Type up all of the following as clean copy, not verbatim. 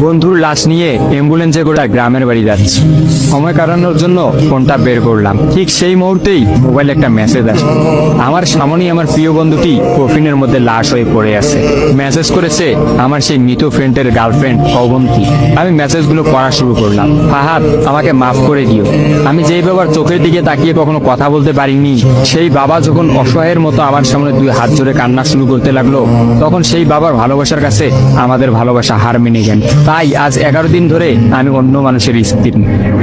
বন্ধুর লাশ নিয়ে অ্যাম্বুলেন্সে করে গ্রামের বাড়ি যাচ্ছি। সময় কাটানোর জন্য ফোনটা বের করলাম। ঠিক সেই মুহূর্তেই মোবাইলে একটা মেসেজ আসে। আমার সামনেই আমার প্রিয় বন্ধুটি কফিনের মধ্যে লাশ হয়ে পড়ে আছে। মেসেজ করেছে আমার সেই মৃত ফ্রেন্ডের গার্লফ্রেন্ড অবন্তী। আমি মেসেজগুলো পড়া শুরু করলাম। ফাহাদ, আমাকে মাফ করে দিও। আমি যেই বাবার চোখের দিকে তাকিয়ে কখনো কথা বলতে পারিনি, সেই বাবা যখন অসহায়ের মতো আমার সামনে দুই হাত জোড়ে কান্না শুরু করতে লাগলো, তখন সেই বাবার ভালোবাসার কাছে আমাদের ভালোবাসা হার মেনে গেল। তাই আজ 11 দিন ধরে আমি অন্য মানুষের স্ত্রী।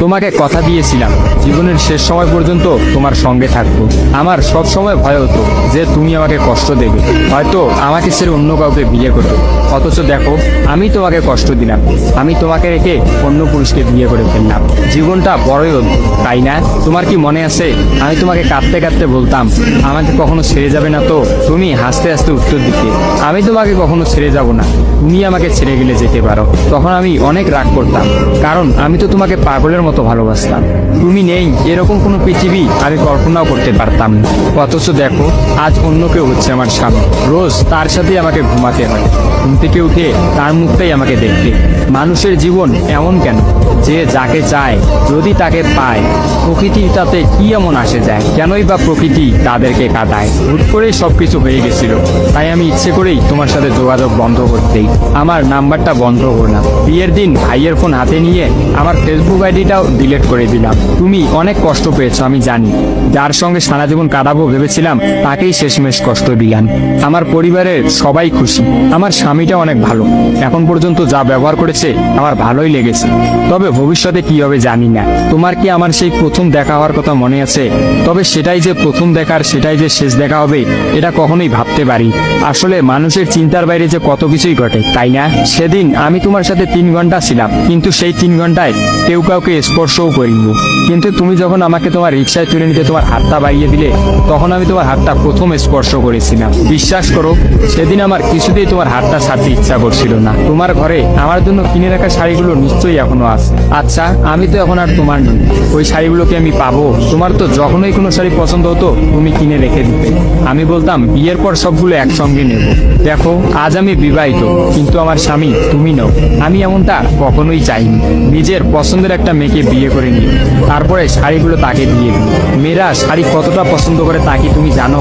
তোমাকে কথা দিয়েছিলাম জীবনের শেষ সময় পর্যন্ত তোমার সঙ্গে থাকবো। আমার সব সময় ভয় হতো যে তুমি আমাকে কষ্ট দেবে, হয়তো আমাকে ছেড়ে অন্য কাউকে বিয়ে করবে। অথচ দেখো, আমি তোমাকে কষ্ট দিলাম, আমি তোমাকে রেখে অন্য পুরুষকে বিয়ে করে ফেললাম। জীবনটা বড়ই অদ্ভুত, তাই না? তোমার কি মনে আছে আমি তোমাকে কাঁদতে কাঁদতে বলতাম আমাকে কখনো ছেড়ে যাবে না? তো তুমি হাসতে হাসতে উত্তর দিতে, আমি তোমাকে কখনো ছেড়ে যাব না, তুমি আমাকে ছেড়ে গেলে যেতে পারো। তখন আমি অনেক রাগ করতাম, কারণ আমি তো তোমাকে পাগলের মতো ভালোবাসতাম। তুমি নেই এরকম কোনো পৃথিবী আমি কল্পনাও করতে পারতাম না। অথচ দেখো, আজ অন্য কেউ হচ্ছে আমার স্বামী। রোজ তার সাথেই আমাকে ঘুমাতে হয়, ঘুম থেকে উঠে তার মুখটাই আমাকে দেখতে। মানুষের জীবন এমন কেন যে যাকে চায় যদি তাকে পায়? প্রকৃতি তাতে কি এমন আসে যায়? কেনই বা প্রকৃতি তাদেরকে কাঁদায়? হুট করেই সবকিছু হয়ে গেছিল, তাই আমি ইচ্ছে করেই তোমার সাথে যোগাযোগ বন্ধ করতেই আমার নাম্বারটা বন্ধ করলাম। বিয়ের দিন ভাইয়ের ফোন হাতে নিয়ে আমার ফেসবুক আইডিটাও ডিলিট করে দিলাম। তুমি অনেক কষ্ট পেয়েছো আমি জানি, যার সঙ্গে সারা জীবন কাটাবো ভেবেছিলাম তাকেই শেষমেশ কষ্ট দিলাম। আমার পরিবারের সবাই খুশি, আমার স্বামীটা অনেক ভালো, এখন পর্যন্ত যা ব্যবহার করেছে আমার ভালোই লেগেছে। তবে ভবিষ্যতে কি হবে জানি না। তোমার কি আমার সেই প্রথম দেখা হওয়ার কথা মনে আছে? তবে সেটাই যে প্রথম দেখার, সেটাই যে শেষ দেখা হবে, এটা কখনোই ভাবতে পারি। আসলে মানুষের চিন্তার বাইরে যে কত কিছুই ঘটে, তাই না? সেদিন আমি তোমার সাথে 3 ঘন্টা ছিলাম, কিন্তু সেই 3 ঘন্টায় কেউ কাউকে স্পর্শও করিনি। কিন্তু তুমি যখন আমাকে তোমার রিক্সায় তুলে নিতে তোমার হাতটা বাড়িয়ে দিলে, তখন আমি তোমার হাতটা প্রথম স্পর্শ করেছিলাম। বিশ্বাস করো, সেদিন আমার কিছুতেই তোমার হাতটা ছাড়তে ইচ্ছা করছিল না। তোমার ঘরে আমার জন্য কিনে রাখা শাড়িগুলো নিশ্চয়ই এখনো আছে। আচ্ছা, আমি তো এখন আর তোমার নই, ওই শাড়িগুলোকে আমি পাবো? তোমার তো যখনই কোনো শাড়ি পছন্দ হতো তুমি কিনে রেখে দিতে, আমি বলতাম বিয়ের পর সবগুলো একসঙ্গে নেব। দেখো, আজ আমি বিবাহিত, কিন্তু আমার স্বামী তুমি নও। আমি এমনটা কখনোই চাইনি। নিজের পছন্দের একটা মেয়েকে বিয়ে করে নিই, তারপরে শাড়িগুলো তাকে দিয়ে দিই। মেয়েরা শাড়ি কতটা পছন্দ করে তা কি তুমি জানো?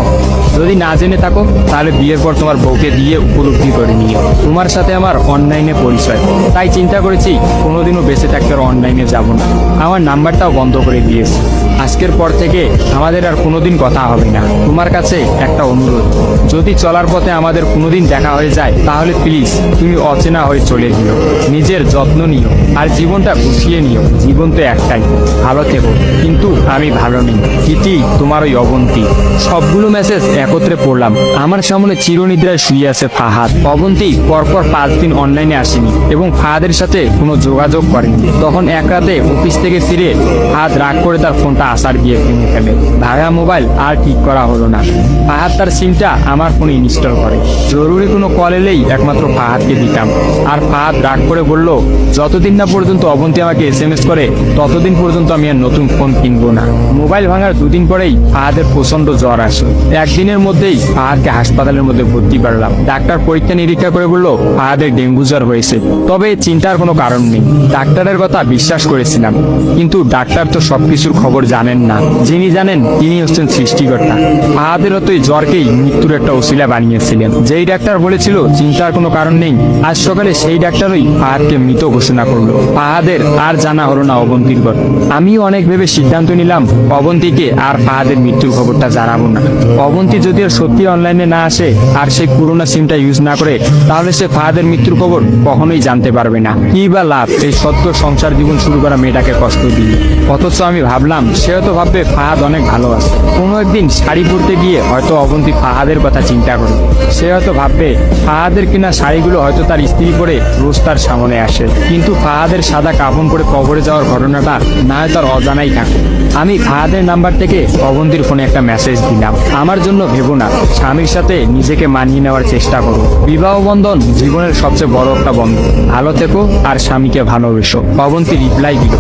যদি না জেনে থাকো তাহলে বিয়ের পর তোমার বউকে দিয়ে উপলব্ধি করে নিও। তোমার সাথে আমার অনলাইনে পরিচয়, তাই চিন্তা করেছি কোনোদিনও বেঁচে থাকতে আর অনলাইনে যাব না। আমার নাম্বারটাও বন্ধ করে দিয়েছি। আজকের পর থেকে আমাদের আর কোনোদিন কথা হবে না। তোমার কাছে একটা অনুরোধ, যদি চলার পথে আমাদের কোনোদিন দেখা হয়ে যায় তাহলে প্লিজ তুমি অচেনা হয়ে চলে দিও। নিজের যত্ন নিও আর জীবনটা গুছিয়ে নিও। জীবন তো একটাই, ভালো থেকো। কিন্তু আমি ভালো নেই, ইতি তোমার ওই অবন্তী। সবগুলো মেসেজ একত্রে পড়লাম। আমার সামনে চিরনিদ্রায় শুয়ে আছে ফাহাদ। অবন্তী পরপর 5 দিন অনলাইনে আসেনি এবং ফাহাদের সাথে কোনো যোগাযোগ করেনি। তখন এক রাতে অফিস থেকে ফিরে ফাহাদ রাগ করে তার ফোনটা আসার গিয়ে ভেঙে ফেলে। ভাঙা মোবাইল আর ঠিক করা হলো না। ফাহাদ তার সিমটা আমার ফোনে ইনস্টল করে। জরুরি কোনো কল এলেই একমাত্র ফাহাদকে দিতাম। আর ফাহাদ রাগ করে বলল, যতদিন না পর্যন্ত অবন্তী আমাকে SMS করে ততদিন পর্যন্ত আমি আর নতুন ফোন কিনবো না। মোবাইল ভাঙার 2 দিন পরেই ফাহাদের প্রচন্ড জ্বর আসে। একদিনের মধ্যেই ফাহাদকে হাসপাতালের মধ্যে ভর্তি করলাম। ডাক্তার পরীক্ষা নিরীক্ষা করে বলল ফাহাদের ডেঙ্গু জ্বর হয়েছে। তবে চিন্তার কোনো কারণ নেই, ডাক্তারের কথা বিশ্বাস করেছিলাম। কিন্তু ডাক্তার তো সবকিছুর খবর জানেন না, যিনি জানেন তিনি হচ্ছেন সৃষ্টিকর্তা। ফাহাদের হয়তো এই জ্বরকেই মৃত্যুর একটা ওসিলা বানিয়েছিলেন। যেই ডাক্তার বলেছিল চিন্তার কোনো কারণ নেই, আজ সকালে সেই ডাক্তারই ফাহাদকে মৃত ঘোষণা করলো। ফাহাদের আর জানা হলো না অবন্তীর কথা। আমিও অনেক ভেবে সিদ্ধান্ত নিলাম অবন্তীকে আর ফাহাদের মৃত্যুর খবরটা জানাবো না। অবন্তী যদি আর সত্যি অনলাইনে না আসে আর সেই পুরোনো সিমটা ইউজ না করে, তাহলে সে ফাহাদের মৃত্যুর খবর কখনোই জানতে পারবে না। কি বা লাভ এই সত্য সংসার জীবন শুরু করা মেয়েটাকে কষ্ট দিয়ে? অথচ আমি ভাবলাম সে হয়তো ভাববে ফাহাদ অনেক ভালো আছে। কোনো একদিন শাড়ি পরতে গিয়ে হয়তো অবন্তী ফাহাদের কথা চিন্তা করে। সে হয়তো ভাববে ফাহাদের কিনা শাড়িগুলো হয়তো তার স্ত্রী পরে রোজ তার সামনে আসে, কিন্তু ফাহাদের সাদা কাফন পরে কবরে যাওয়ার ঘটনাটা না হয় তার অজানাই থাকে। আমি ফাহাদের নাম্বার থেকে অবন্তীর ফোনে একটা মেসেজ দিলাম, আমার জন্য ভেবো না, স্বামীর সাথে নিজেকে মানিয়ে নেওয়ার চেষ্টা করো। বিবাহ বন্ধন জীবনের সবচেয়ে বড় একটা বন্ধন, ভালো থেকো আর স্বামীকে ভালোবেসো। অবন্তী রিপ্লাই দিল,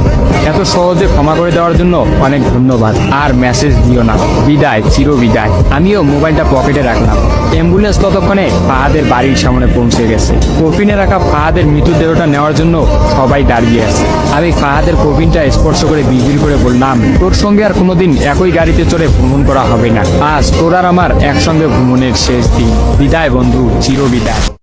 এত সহজে ক্ষমা করে দেওয়ার জন্য অনেক ধন্যবাদ, আর মেসেজ দিও না, বিদায়, চির বিদায়। আমিও মোবাইলটা পকেটে রাখলাম। অ্যাম্বুলেন্স ততক্ষণে ফাহাদের বাড়ির সামনে পৌঁছে গেছে। কফিনে রাখা ফাহাদের মৃতদেহটা নেওয়ার জন্য সবাই দাঁড়িয়ে আছে। আমি ফাহাদের কফিনটা স্পর্শ করে বিড়বিড় করে বললাম, তোর সঙ্গে আর কোনোদিন একই গাড়িতে চড়ে ভ্রমণ করা হবে না। আজ তোর আর আমার একসঙ্গে ভ্রমণের শেষ দিন। বিদায় বন্ধু, চির বিদায়।